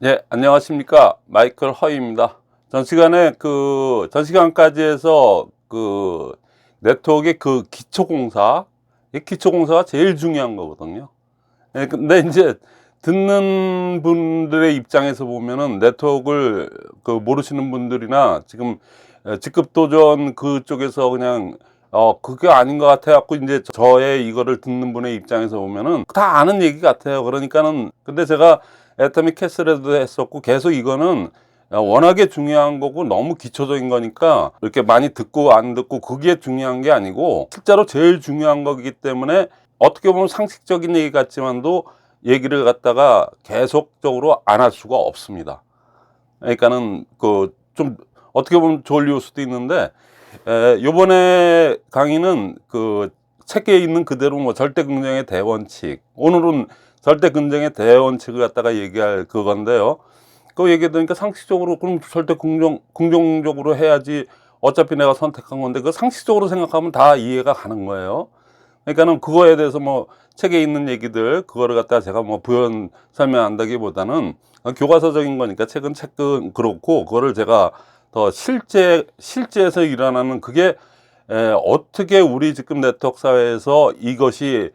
예, 안녕하십니까. 마이클 허입니다. 전 시간까지 해서 네트워크의 기초공사, 이 기초공사가 제일 중요한 거거든요. 예, 근데 이제 듣는 분들의 입장에서 보면은 네트워크를 모르시는 분들이나 지금 직급도전 그쪽에서 그냥 그게 아닌 것 같아 갖고 이제 저의 이거를 듣는 분의 입장에서 보면은 다 아는 얘기 같아요. 그러니까는 근데 제가 애터미 캐슬에도 했었고 계속 이거는 워낙에 중요한 거고 너무 기초적인 거니까 이렇게 많이 듣고 안 듣고 그게 중요한 게 아니고 실제로 제일 중요한 거기 때문에 어떻게 보면 상식적인 얘기 같지만도 얘기를 갖다가 계속적으로 안 할 수가 없습니다. 그러니까는 좀 어떻게 보면 졸리울 수도 있는데 요번에 강의는 책에 있는 그대로 뭐 절대 긍정의 대원칙, 오늘은 절대 긍정의 대원칙을 갖다가 얘기할 그건데요. 그 얘기 들으니까 상식적으로 그럼 절대 긍정적으로 해야지, 어차피 내가 선택한 건데 그 상식적으로 생각하면 다 이해가 가는 거예요. 그러니까는 그거에 대해서 뭐 책에 있는 얘기들 그거를 갖다가 제가 뭐 부연 설명한다기보다는 교과서적인 거니까 책은 그렇고, 그거를 제가 더 실제에서 일어나는 그게 어떻게 우리 지금 네트워크 사회에서 이것이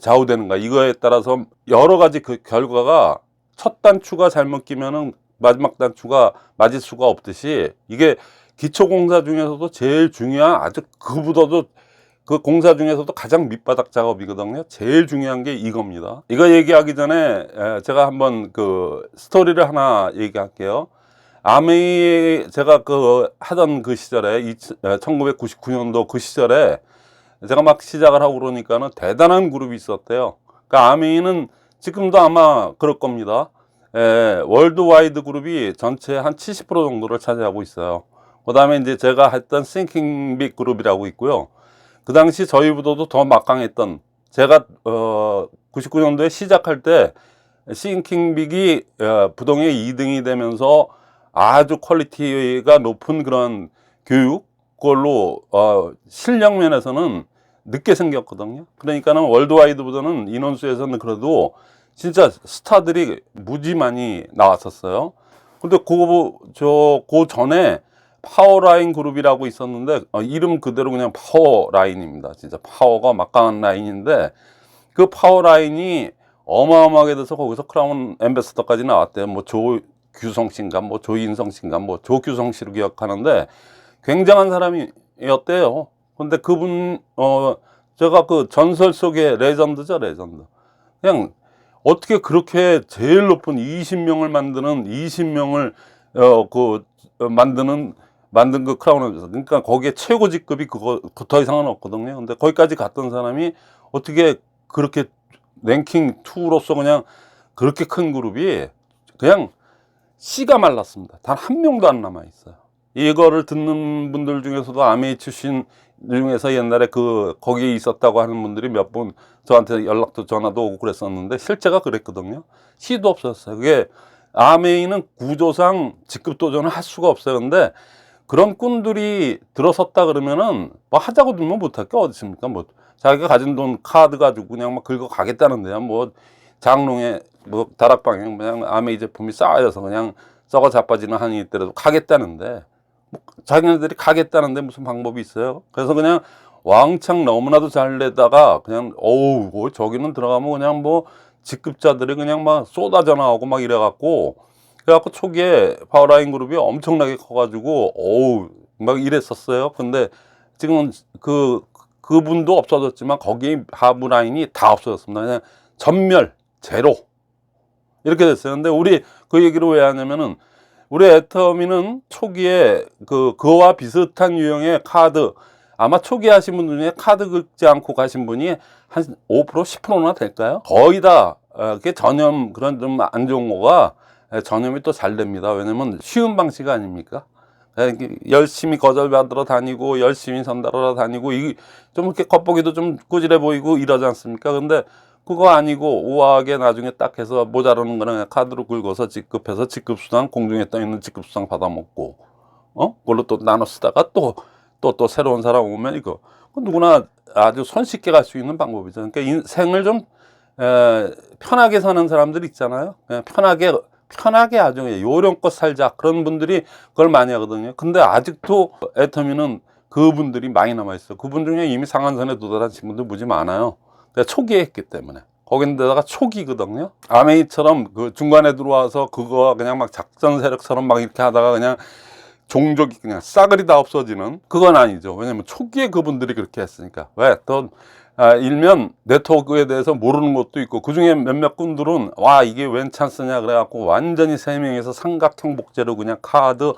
좌우되는가, 이거에 따라서 여러 가지 그 결과가 첫 단추가 잘못 끼면은 마지막 단추가 맞을 수가 없듯이, 이게 기초공사 중에서도 제일 중요한, 아주 그보다도 그 공사 중에서도 가장 밑바닥 작업이거든요. 제일 중요한 게 이겁니다. 이거 얘기하기 전에 제가 한번 스토리를 하나 얘기할게요. 아메이 제가 하던 그 시절에 1999년도 그 시절에 제가 막 시작을 하고 그러니까는 대단한 그룹이 있었대요. 그러니까 아메이는 지금도 아마 그럴 겁니다. 월드와이드 그룹이 전체 한 70% 정도를 차지하고 있어요. 그 다음에 이제 제가 했던 싱킹 빅 그룹이라고 있고요. 그 당시 저희보다도 더 막강했던, 제가 99년도에 시작할 때 싱킹 빅이 부동의 2등이 되면서 아주 퀄리티가 높은 그런 교육, 그걸로 실력 면에서는 늦게 생겼거든요. 그러니까는 월드와이드보다는 인원수에서는 그래도 진짜 스타들이 무지 많이 나왔었어요. 근데 그 전에 파워라인 그룹이라고 있었는데 이름 그대로 그냥 파워라인입니다. 진짜 파워가 막강한 라인인데 그 파워라인이 어마어마하게 돼서 거기서 크라운 앰베서더까지 나왔대요. 뭐 조규성 씨인가 뭐 조인성 씨인가 뭐 조규성 씨로 기억하는데 굉장한 사람이었대요. 근데 그분 제가 그 전설 속의 레전드죠, 레전드. 그냥 어떻게 그렇게 제일 높은 20명을 만드는 20명을 만든 그 크라운에서, 그러니까 거기에 최고 직급이 그거 더 이상은 없거든요. 근데 거기까지 갔던 사람이 어떻게 그렇게 랭킹 2로서 그냥 그렇게 큰 그룹이 그냥 씨가 말랐습니다. 단 한 명도 안 남아 있어요. 이거를 듣는 분들 중에서도 아메이 출신 중에서 옛날에 거기에 있었다고 하는 분들이 몇 분 저한테 연락도 전화도 오고 그랬었는데 실제가 그랬거든요. 씨도 없었어요. 그게 아메이는 구조상 직급 도전을 할 수가 없어요. 근데 그런 꾼들이 들어섰다 그러면은 뭐 하자고 들면 못할 게 어디 있습니까? 뭐 자기가 가진 돈 카드 가지고 그냥 막 긁어 가겠다는데요. 뭐 장롱에 뭐 다락방에 그냥 아메이 제품이 쌓여서 그냥 썩어 자빠지는 한이 있더라도 가겠다는데, 뭐 자기네들이 가겠다는데 무슨 방법이 있어요? 그래서 그냥 왕창 너무나도 잘 내다가 그냥 어우 저기는 들어가면 그냥 뭐 직급자들이 그냥 막 쏟아져 나오고 막 이래갖고, 그래갖고 초기에 파워라인 그룹이 엄청나게 커가지고 어우 막 이랬었어요. 근데 지금은 그분도 없어졌지만 거기 하부 라인이 다 없어졌습니다. 그냥 전멸 제로 이렇게 됐어요. 근데 우리 그 얘기를 왜 하냐면은 우리 애터미는 초기에 그거와 비슷한 유형의 카드, 아마 초기에 하신 분 중에 카드 긁지 않고 가신 분이 한 5% 10%나 될까요? 거의 다 그게 전염, 그런 좀 안 좋은 거가 전염이 또 잘 됩니다. 왜냐면 쉬운 방식 아닙니까? 열심히 거절받으러 다니고 열심히 전달하러 다니고 좀 이렇게 겉보기도 좀 꾸질해 보이고 이러지 않습니까? 근데 그거 아니고 우아하게 나중에 딱 해서 모자라는 거는 그냥 카드로 긁어서 직급해서 직급수당, 공중에 떠 있는 직급수당 받아먹고 그걸로 또 나눠 쓰다가 또 새로운 사람 오면 이거 누구나 아주 손쉽게 갈 수 있는 방법이죠. 그러니까 인생을 좀 편하게 사는 사람들 있잖아요. 그냥 편하게 아주 그냥 요령껏 살자 그런 분들이 그걸 많이 하거든요. 근데 아직도 애터미는 그분들이 많이 남아있어요. 그분 중에 이미 상한선에 도달하신 분들 무지 많아요. 그러니까 초기에 했기 때문에. 거긴데다가 초기거든요. 아메이처럼 그 중간에 들어와서 그거 그냥 막 작전 세력처럼 막 이렇게 하다가 그냥 종족이 그냥 싸그리 다 없어지는 그건 아니죠. 왜냐면 초기에 그분들이 그렇게 했으니까. 왜? 또 일면 네트워크에 대해서 모르는 것도 있고 그중에 몇몇 분들은 와 이게 웬 찬스냐 그래갖고 완전히 세 명에서 삼각형 복제로 그냥 카드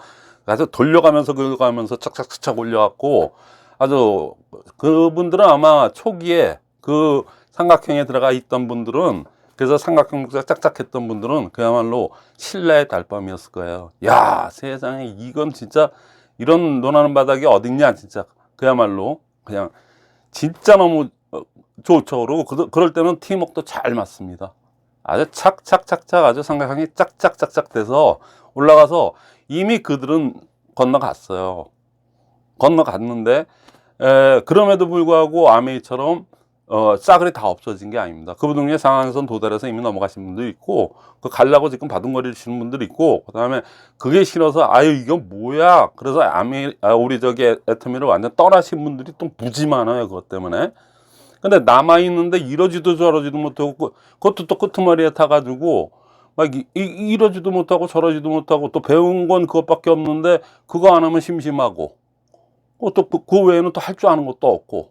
아주 돌려가면서 긁어가면서 착착착착 올려갖고 아주 그분들은 아마 초기에 그 삼각형에 들어가 있던 분들은 그래서 삼각형 복제가 짝짝 했던 분들은 그야말로 신라의 달밤이었을 거예요. 야 세상에 이건 진짜 이런 논하는 바닥이 어딨냐 진짜 그야말로 그냥 진짜 너무 좋죠. 그리고 그럴 때는 팀워크도 잘 맞습니다. 아주 착착착착 아주 삼각형이 짝짝짝짝 돼서 올라가서 이미 그들은 건너갔어요. 건너갔는데 그럼에도 불구하고 아메이처럼 싸그리 다 없어진 게 아닙니다. 그분 중에 상한선 도달해서 이미 넘어가신 분도 있고 그 가려고 지금 바둥거리시는 분들이 있고 그 다음에 그게 싫어서 아유 이건 뭐야 그래서 우리 저기 애터미를 완전 떠나신 분들이 또 무지 많아요. 그것 때문에. 근데 남아있는데 이러지도 저러지도 못하고 그것도 또 끄트머리에 타가지고 막 이러지도 못하고 저러지도 못하고 또 배운 건 그것밖에 없는데 그거 안 하면 심심하고 또 그 외에는 또 할 줄 아는 것도 없고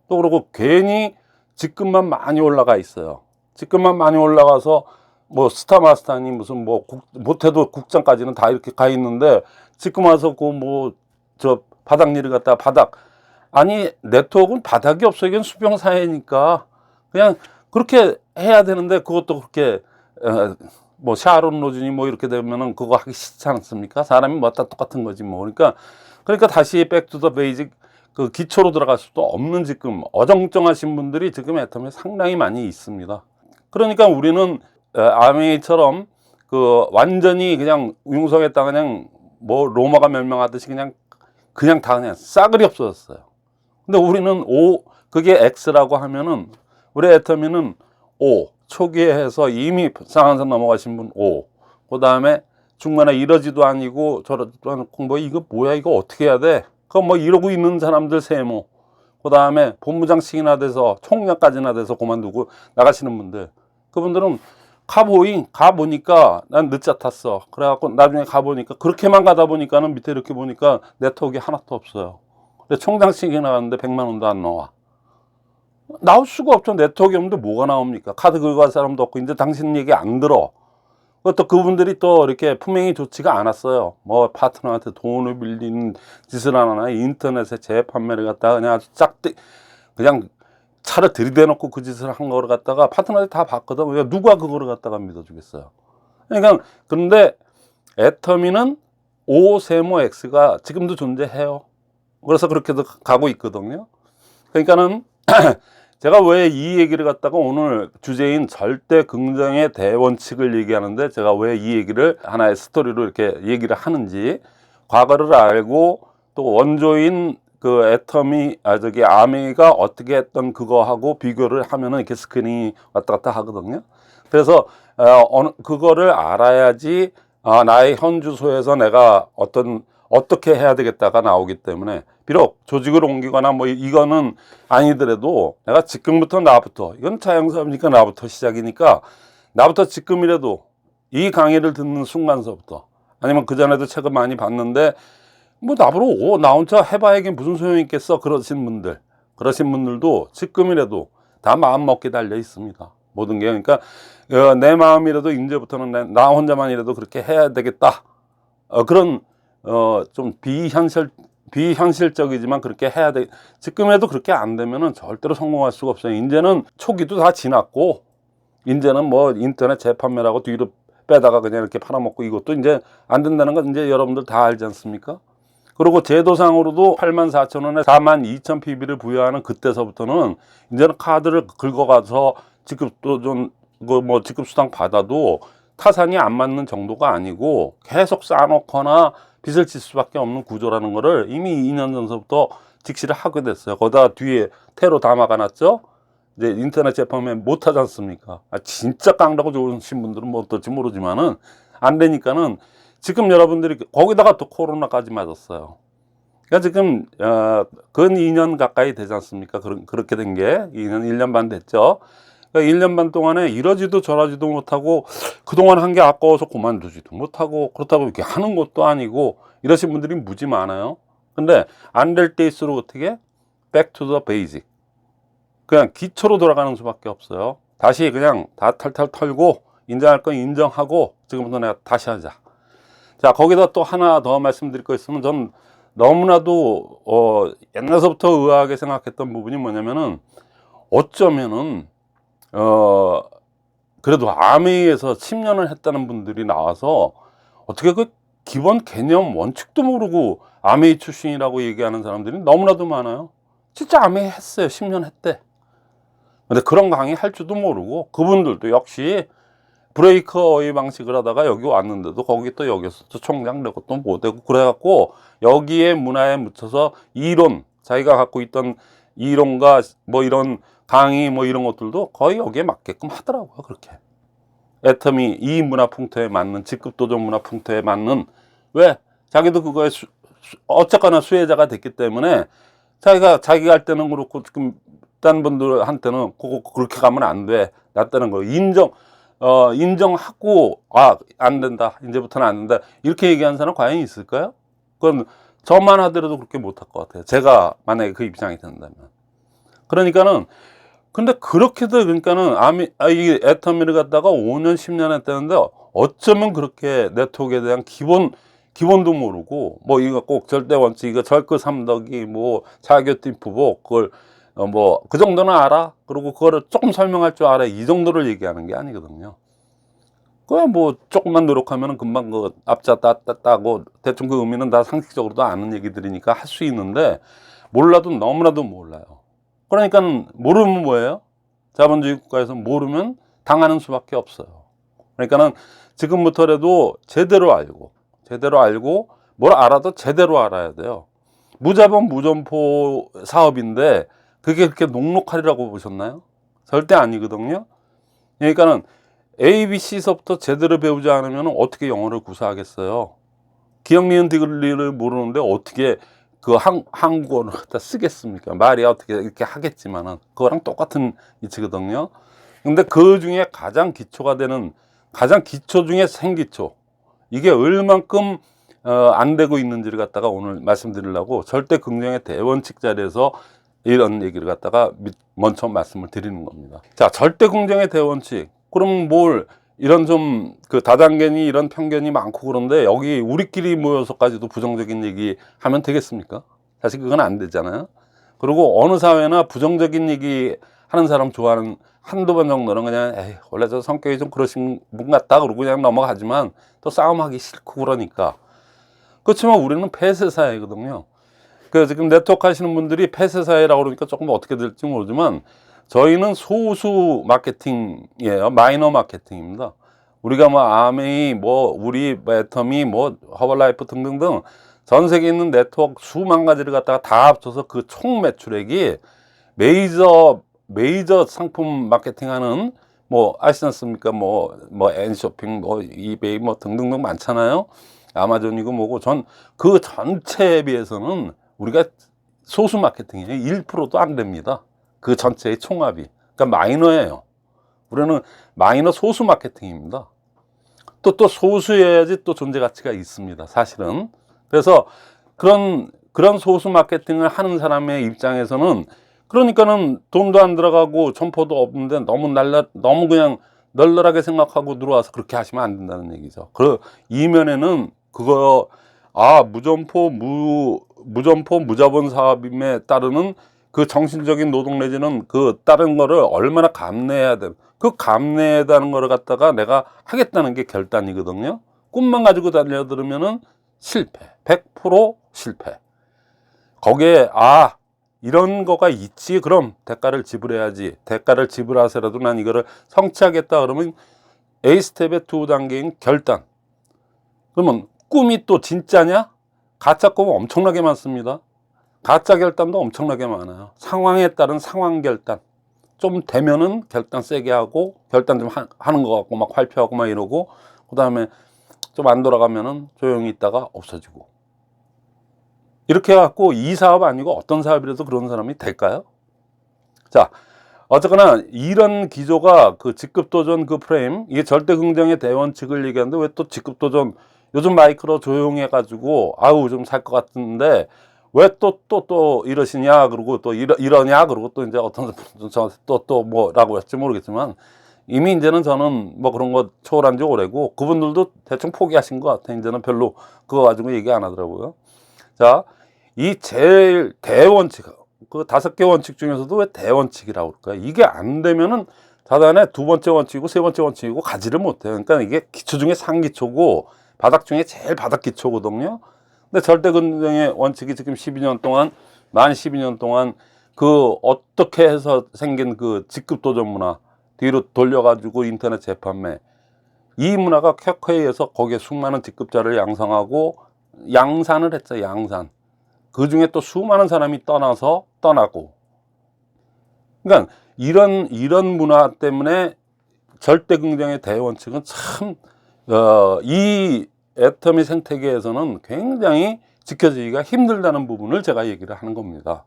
또 그러고 괜히 직급만 많이 올라가 있어요. 직급만 많이 올라가서 뭐 스타마스터니 무슨 뭐 못해도 국장까지는 다 이렇게 가 있는데 직급 와서 그 뭐 저 바닥 일을 갖다가 바닥 아니 네트워크는 바닥이 없어. 이건 수평 사회니까 그냥 그렇게 해야 되는데 그것도 그렇게 뭐 샤론 로준이 뭐 이렇게 되면은 그거 하기 싫지 않습니까? 사람이 뭐 다 똑같은 거지 뭐. 그러니까 다시 백투더 베이직 그 기초로 들어갈 수도 없는 지금 어정쩡하신 분들이 지금 애터미에 상당히 많이 있습니다. 그러니까 우리는 아메이처럼 그 완전히 그냥 융성했다 그냥 뭐 로마가 멸망하듯이 그냥 다 그냥 싸그리 없어졌어요. 근데 우리는 그게 X라고 하면은 우리 애터미는 O 초기에 해서 이미 상한선 넘어가신 분 O 그 다음에 중간에 이러지도 아니고 저러지도 않고 뭐 이거 뭐야 이거 어떻게 해야 돼? 그 뭐 이러고 있는 사람들 세모 그 다음에 본부장씩이나 돼서 총장까지나 돼서 그만두고 나가시는 분들 그분들은 가보니까 난 늦자 탔어. 그래갖고 나중에 가보니까 그렇게만 가다 보니까는 밑에 이렇게 보니까 네트워크가 하나도 없어요. 근데 총장씩이 나갔는데 100만 원도 안 나와. 나올 수가 없죠. 네트워크 없는데 뭐가 나옵니까? 카드 긁어갈 사람도 없고 이제 당신 얘기 안 들어. 또 그분들이 또 이렇게 품행이 좋지가 않았어요. 뭐 파트너한테 돈을 빌리는 짓을 안 하나 인터넷에 재판매를 갖다가 그냥 아주 그냥 차를 들이대놓고 그 짓을 한 거를 갖다가 파트너들이 다 봤거든. 왜 누가 그거를 갖다가 믿어주겠어요. 그러니까 그런데 애터미는 O 세모 X가 지금도 존재해요. 그래서 그렇게도 가고 있거든요. 그러니까는 제가 왜 이 얘기를 갖다가 오늘 주제인 절대 긍정의 대원칙을 얘기하는데 제가 왜 이 얘기를 하나의 스토리로 이렇게 얘기를 하는지 과거를 알고 또 원조인 그 애터미 아메이가 어떻게 했던 그거하고 비교를 하면은 이렇게 스크린이 왔다 갔다 하거든요. 그래서 그거를 알아야지 나의 현 주소에서 내가 어떻게 해야 되겠다가 나오기 때문에 비록 조직을 옮기거나 뭐 이거는 아니더라도 내가 지금부터 나부터 이건 자영사업이니까 나부터 시작이니까 나부터 지금이라도 이 강의를 듣는 순간서부터 아니면 그전에도 책을 많이 봤는데 뭐 나보고 나 혼자 해봐야 이게 무슨 소용이 있겠어 그러신 분들도 지금이라도 다 마음먹기 달려 있습니다. 모든 게 그러니까 내 마음이라도 이제부터는 나 혼자만이라도 그렇게 해야 되겠다. 그런 좀 비현실적이지만 그렇게 해야 돼. 지금에도 그렇게 안 되면은 절대로 성공할 수가 없어요. 이제는 초기도 다 지났고, 이제는 뭐 인터넷 재판매라고 뒤로 빼다가 그냥 이렇게 팔아먹고 이것도 이제 안 된다는 건 이제 여러분들 다 알지 않습니까? 그리고 제도상으로도 84,000원에 42,000PB를 부여하는 그때서부터는 이제는 카드를 긁어가서 지급도 좀, 뭐 지급수당 받아도 타산이 안 맞는 정도가 아니고 계속 쌓아놓거나 빚을 질 수밖에 없는 구조라는 거를 이미 2년 전서부터 직시를 하게 됐어요. 거기다 뒤에 테러 다 막아놨죠. 이제 인터넷 재판매 못하지 않습니까? 진짜 깡다고 좋으신 분들은 뭐 어떨지 모르지만은 안 되니까는 지금 여러분들이 거기다가 또 코로나까지 맞았어요. 그러니까 지금 근 2년 가까이 되지 않습니까? 그렇게 된 게 1년 반 됐죠. 그러니까 1년 반 동안에 이러지도 저러지도 못하고 그동안 한 게 아까워서 그만두지도 못하고 그렇다고 이렇게 하는 것도 아니고 이러신 분들이 무지 많아요. 근데 안 될 때일수록 어떻게? Back to the basic. 그냥 기초로 돌아가는 수밖에 없어요. 다시 그냥 다 털털 털고 인정할 건 인정하고 지금부터 내가 다시 하자. 자, 거기다 또 하나 더 말씀드릴 거 있으면 전 너무나도 옛날서부터 의아하게 생각했던 부분이 뭐냐면은 어쩌면은 그래도 아메이에서 10년을 했다는 분들이 나와서 어떻게 그 기본 개념 원칙도 모르고 아메이 출신이라고 얘기하는 사람들이 너무나도 많아요. 진짜 아메이 했어요. 10년 했대. 근데 그런 강의 할 줄도 모르고 그분들도 역시 브레이커의 방식을 하다가 여기 왔는데도 거기 또 여기서 또 총장 되고 또 뭐 되고 그래갖고 여기에 문화에 묻혀서 이론, 자기가 갖고 있던 이론과 뭐 이런 강의 뭐 이런 것들도 거의 여기에 맞게끔 하더라고요. 그렇게 애터미 이 문화 풍토에 맞는 직급 도전 문화 풍토에 맞는 왜 자기도 그거에 어쨌거나 수혜자가 됐기 때문에 자기가 할 때는 그렇고 지금 다른 분들한테는 그렇게 가면 안 돼. 낫다는 거 인정하고 안 된다. 이제부터는 안 된다. 이렇게 얘기하는 사람 과연 있을까요? 그건 저만 하더라도 그렇게 못할 것 같아요. 제가 만약에 그 입장이 된다면. 그러니까는 근데 그렇게도 그러니까는 이 애터미를 갖다가 5년 10년 했다는데 어쩌면 그렇게 네트워크에 대한 기본도 모르고 뭐 이거 꼭 절대 원칙 이거 절크 삼덕이 뭐 자교팀프복 그걸 뭐 그 정도는 알아. 그리고 그거를 조금 설명할 줄 알아. 이 정도를 얘기하는 게 아니거든요. 그냥 뭐 조금만 노력하면 금방 그 앞자 따고 대충 그 의미는 다 상식적으로도 아는 얘기들이니까 할 수 있는데 몰라도 너무나도 몰라요. 그러니까 모르면 뭐예요? 자본주의 국가에서 모르면 당하는 수밖에 없어요. 그러니까는 지금부터라도 제대로 알고 뭘 알아도 제대로 알아야 돼요. 무자본 무점포 사업인데 그게 그렇게 녹록하리라고 보셨나요? 절대 아니거든요. 그러니까는 A, B, C서부터 제대로 배우지 않으면 어떻게 영어를 구사하겠어요? 기억, 니은, 디귿을 모르는데 어떻게 그 한국어를 갖다 쓰겠습니까? 말이 어떻게 이렇게 하겠지만은 그거랑 똑같은 이치거든요. 근데 그 중에 가장 기초가 되는 가장 기초 중에 생기초 이게 얼만큼 안 되고 있는지를 갖다가 오늘 말씀드리려고 절대 긍정의 대원칙 자리에서 이런 얘기를 갖다가 먼저 말씀을 드리는 겁니다. 자, 절대 긍정의 대원칙. 그럼 뭘 이런 좀 그 다단계니 이런 편견이 많고 그런데 여기 우리끼리 모여서까지도 부정적인 얘기 하면 되겠습니까? 사실 그건 안 되잖아요. 그리고 어느 사회나 부정적인 얘기 하는 사람 좋아하는 한두 번 정도는 그냥 에이, 원래 저 성격이 좀 그러신 분 같다 그러고 그냥 넘어가지만 또 싸움하기 싫고 그러니까. 그렇지만 우리는 폐쇄 사회거든요. 그 지금 네트워크 하시는 분들이 폐쇄 사회라고 그러니까 조금 어떻게 될지 모르지만 저희는 소수 마케팅이에요. 마이너 마케팅입니다. 우리가 뭐 아메이, 뭐 우리 애터미, 뭐 허벌라이프 등등등 전 세계에 있는 네트워크 수만 가지를 갖다가 다 합쳐서 그 총 매출액이 메이저 상품 마케팅하는 뭐 아시지 않습니까? 뭐 N쇼핑, 뭐 이베이, 뭐 등등등 많잖아요. 아마존이고 뭐고 전 그 전체에 비해서는 우리가 소수 마케팅이에요. 1%도 안 됩니다. 그 전체의 총합이. 그러니까 마이너예요. 우리는 마이너 소수 마케팅입니다. 또 소수여야지 또 존재 가치가 있습니다. 사실은. 그래서 그런 소수 마케팅을 하는 사람의 입장에서는 그러니까는 돈도 안 들어가고 점포도 없는데 너무 그냥 널널하게 생각하고 들어와서 그렇게 하시면 안 된다는 얘기죠. 그 이면에는 그거 무점포 무자본 사업임에 따르는 그 정신적인 노동 내지는 그 다른 거를 얼마나 감내해야 돼. 그 감내하다는 거를 갖다가 내가 하겠다는 게 결단이거든요. 꿈만 가지고 달려들으면은 실패. 100% 실패. 거기에 이런 거가 있지. 그럼 대가를 지불해야지. 대가를 지불하서라도 난 이거를 성취하겠다 그러면 A 스텝의 2단계인 결단. 그러면 꿈이 또 진짜냐? 가짜 꿈은 엄청나게 많습니다. 가짜 결단도 엄청나게 많아요. 상황에 따른 상황 결단. 좀 되면은 결단 세게 하고 결단 좀 하는 것 같고 막 발표하고 막 이러고 그다음에 좀 안 돌아가면은 조용히 있다가 없어지고. 이렇게 해갖고 이 사업 아니고 어떤 사업이라도 그런 사람이 될까요? 자, 어쨌거나 이런 기조가 그 직급도전 그 프레임, 이게 절대 긍정의 대원칙을 얘기하는데 왜 또 직급도전, 요즘 마이크로 조용해가지고 아우 좀 살 것 같은데 왜 또 이러시냐 그러고 또 이러냐 그러고 또 이제 어떤 분은 저한테 또 뭐라고 할지 모르겠지만 이미 이제는 저는 뭐 그런 거 초월한 지 오래고 그분들도 대충 포기하신 것 같아요. 이제는 별로 그거 가지고 얘기 안 하더라고요. 자, 이 제일 대원칙, 그 5개 원칙 중에서도 왜 대원칙이라고 그럴까요? 이게 안 되면은 자단의 두 번째 원칙이고 세 번째 원칙이고 가지를 못해요. 그러니까 이게 기초 중에 상기초고 바닥 중에 제일 바닥 기초거든요. 근데 절대 긍정의 원칙이 지금 12년 동안, 만 12년 동안 그 어떻게 해서 생긴 그 직급도전 문화 뒤로 돌려가지고 인터넷 재판매, 이 문화가 켜켜이해서 거기에 수많은 직급자를 양성하고 양산을 했죠. 양산. 그 중에 또 수많은 사람이 떠나고. 그러니까 이런 문화 때문에 절대 긍정의 대원칙은 참, 이 애터미 생태계에서는 굉장히 지켜지기가 힘들다는 부분을 제가 얘기를 하는 겁니다.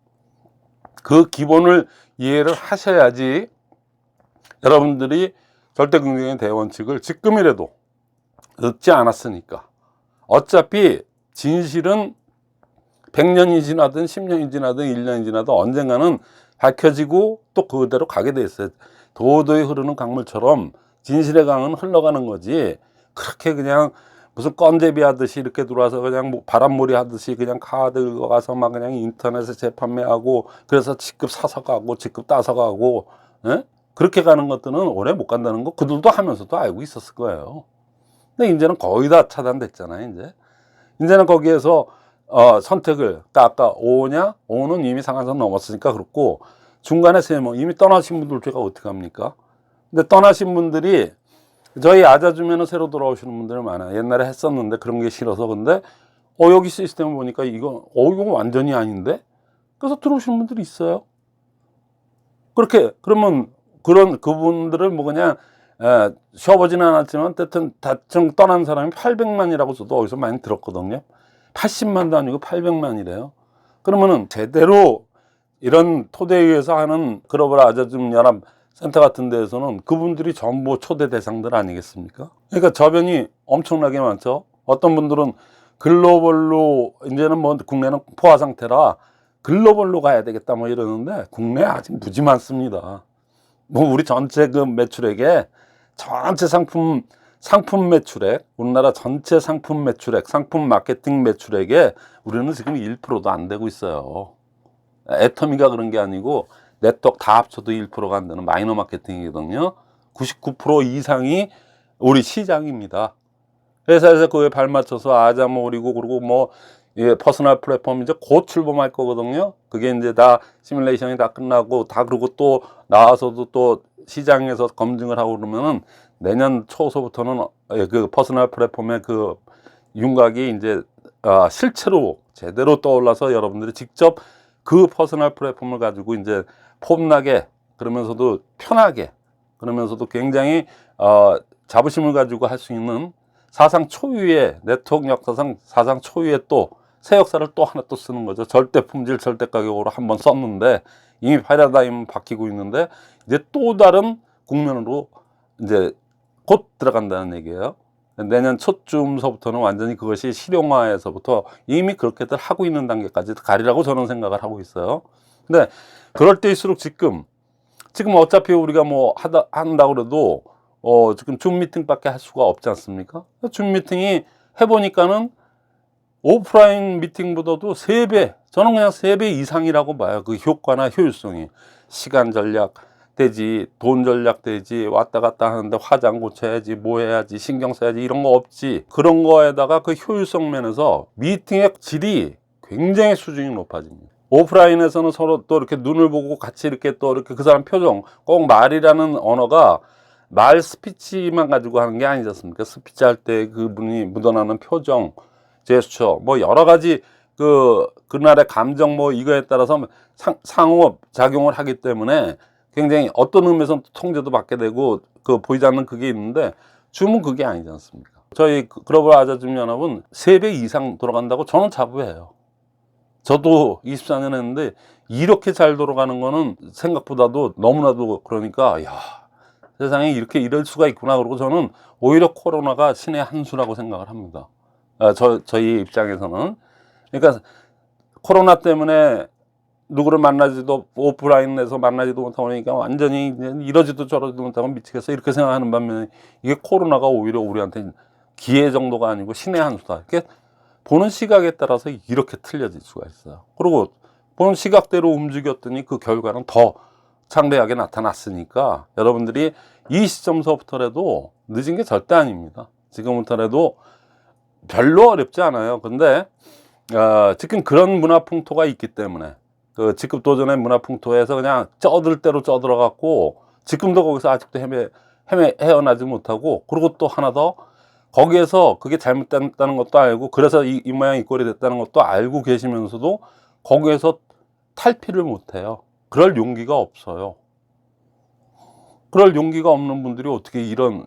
그 기본을 이해를 하셔야지 여러분들이 절대 긍정의 대원칙을 지금이라도 늦지 않았으니까. 어차피 진실은 100년이 지나든 10년이 지나든 1년이 지나든 언젠가는 밝혀지고 또 그대로 가게 돼 있어요. 도도히 흐르는 강물처럼 진실의 강은 흘러가는 거지, 그렇게 그냥 무슨 건제비 하듯이 이렇게 들어와서 그냥 뭐 바람몰이 하듯이 그냥 카드 긁어가서 막 그냥 인터넷에 재판매하고 그래서 직급 사서 가고 직급 따서 가고, 에? 그렇게 가는 것들은 오래 못 간다는 거 그들도 하면서도 알고 있었을 거예요. 근데 이제는 거의 다 차단됐잖아요. 이제는 거기에서 선택을, 그러니까 아까 5냐? 5는 이미 상한선 넘었으니까 그렇고, 중간에 3명, 이미 떠나신 분들 제가 어떻게 합니까? 근데 떠나신 분들이 저희 아자주면은 새로 돌아오시는 분들 많아요. 옛날에 했었는데 그런 게 싫어서. 근데 여기 시스템을 보니까 이거 완전히 아닌데? 그래서 들어오시는 분들이 있어요. 그렇게 그러면 그분들을 뭐 그냥 쉬어보지는 않았지만 대충 떠난 사람이 800만이라고 저도 어디서 많이 들었거든요. 80만도 아니고 800만이래요. 그러면은 제대로 이런 토대 위에서 하는 글로벌 아자즘 연합 센터 같은 데에서는 그분들이 전부 초대 대상들 아니겠습니까? 그러니까 저변이 엄청나게 많죠. 어떤 분들은 글로벌로, 이제는 뭐 국내는 포화 상태라 글로벌로 가야 되겠다 뭐 이러는데 국내 아직 무지 많습니다. 뭐 우리 전체 그 매출액에 전체 상품 매출액, 우리나라 전체 상품 매출액, 상품 마케팅 매출액에 우리는 지금 1%도 안 되고 있어요. 애터미가 그런 게 아니고 네트워크 다 합쳐도 1%가 안 되는 마이너 마케팅이거든요. 99% 이상이 우리 시장입니다. 회사에서 그거에 발맞춰서 아자모리고 그러고 뭐 퍼스널 플랫폼 이제 곧 출범할 거거든요. 그게 이제 다 시뮬레이션이 다 끝나고 다 그러고 또 나와서도 또 시장에서 검증을 하고 그러면은 내년 초서부터는 그 퍼스널 플랫폼의 그 윤곽이 이제 실체로 제대로 떠올라서 여러분들이 직접 그 퍼스널 플랫폼을 가지고 이제 폼나게, 그러면서도 편하게, 그러면서도 굉장히 자부심을 가지고 할 수 있는 사상 초유의, 네트워크 역사상 사상 초유의 또 새 역사를 또 하나 또 쓰는 거죠. 절대 품질 절대 가격으로 한번 썼는데 이미 패러다임 바뀌고 있는데 이제 또 다른 국면으로 이제 곧 들어간다는 얘기예요. 내년 초쯤서부터는 완전히 그것이 실용화에서부터 이미 그렇게들 하고 있는 단계까지 가리라고 저는 생각을 하고 있어요. 근데 그럴 때일수록 지금 어차피 우리가 뭐 한다고 그래도 지금 줌 미팅밖에 할 수가 없지 않습니까? 줌 미팅이 해보니까는 오프라인 미팅보다도 3배, 저는 그냥 3배 이상이라고 봐요. 그 효과나 효율성이. 시간 절약 되지, 돈 절약 되지, 왔다 갔다 하는데 화장 고쳐야지, 뭐 해야지, 신경 써야지, 이런 거 없지. 그런 거에다가 그 효율성 면에서 미팅의 질이 굉장히 수준이 높아집니다. 오프라인에서는 서로 또 이렇게 눈을 보고 같이 이렇게 또 이렇게 그 사람 표정, 꼭 말이라는 언어가 말 스피치만 가지고 하는 게 아니지 않습니까? 스피치 할 때 그분이 묻어나는 표정, 제스처, 뭐 여러 가지 그날의 감정 뭐 이거에 따라서 상호 작용을 하기 때문에 굉장히 어떤 의미에서는 통제도 받게 되고 보이지 않는 그게 있는데 줌은 그게 아니지 않습니까? 저희 글로벌 아자즘 연합은 3배 이상 돌아간다고 저는 자부해요. 저도 24년 했는데 이렇게 잘 돌아가는 거는 생각보다도 너무나도, 그러니까 야, 세상에 이렇게 이럴 수가 있구나. 그러고 저는 오히려 코로나가 신의 한 수라고 생각을 합니다. 저희 입장에서는. 그러니까 코로나 때문에 누구를 만나지도, 오프라인에서 만나지도 못하고 그러니까 완전히 이러지도 저러지도 못하고 미치겠어 이렇게 생각하는 반면에, 이게 코로나가 오히려 우리한테 기회 정도가 아니고 신의 한 수다. 이렇게 보는 시각에 따라서 이렇게 틀려질 수가 있어요. 그리고 보는 시각대로 움직였더니 그 결과는 더 창대하게 나타났으니까, 여러분들이 이 시점서부터라도 늦은 게 절대 아닙니다. 지금부터라도 별로 어렵지 않아요. 근데 지금 그런 문화 풍토가 있기 때문에, 그 직급 도전의 문화 풍토에서 그냥 쩌들 대로 쩌들어갖고 지금도 거기서 아직도 헤어나지 못하고, 그리고 또 하나 더, 거기에서 그게 잘못됐다는 것도 알고, 그래서 이 모양 이 꼴이 됐다는 것도 알고 계시면서도 거기에서 탈피를 못해요. 그럴 용기가 없어요. 그럴 용기가 없는 분들이 어떻게 이런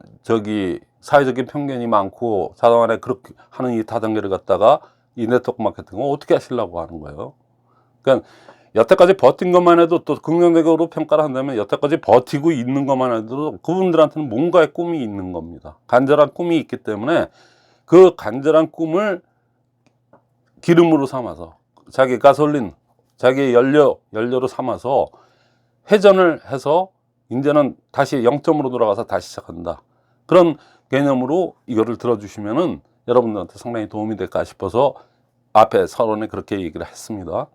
사회적인 편견이 많고 사람 안에 그렇게 하는 이 다단계를 갖다가 이 네트워크 마케팅을 어떻게 하시려고 하는 거예요? 그러니까 여태까지 버틴 것만 해도, 또 긍정적으로 평가를 한다면 여태까지 버티고 있는 것만 해도 그분들한테는 뭔가의 꿈이 있는 겁니다. 간절한 꿈이 있기 때문에 그 간절한 꿈을 기름으로 삼아서, 자기 가솔린, 자기 연료로 삼아서 회전을 해서 이제는 다시 0점으로 돌아가서 다시 시작한다. 그런 개념으로 이거를 들어주시면은 여러분들한테 상당히 도움이 될까 싶어서 앞에 서론에 그렇게 얘기를 했습니다.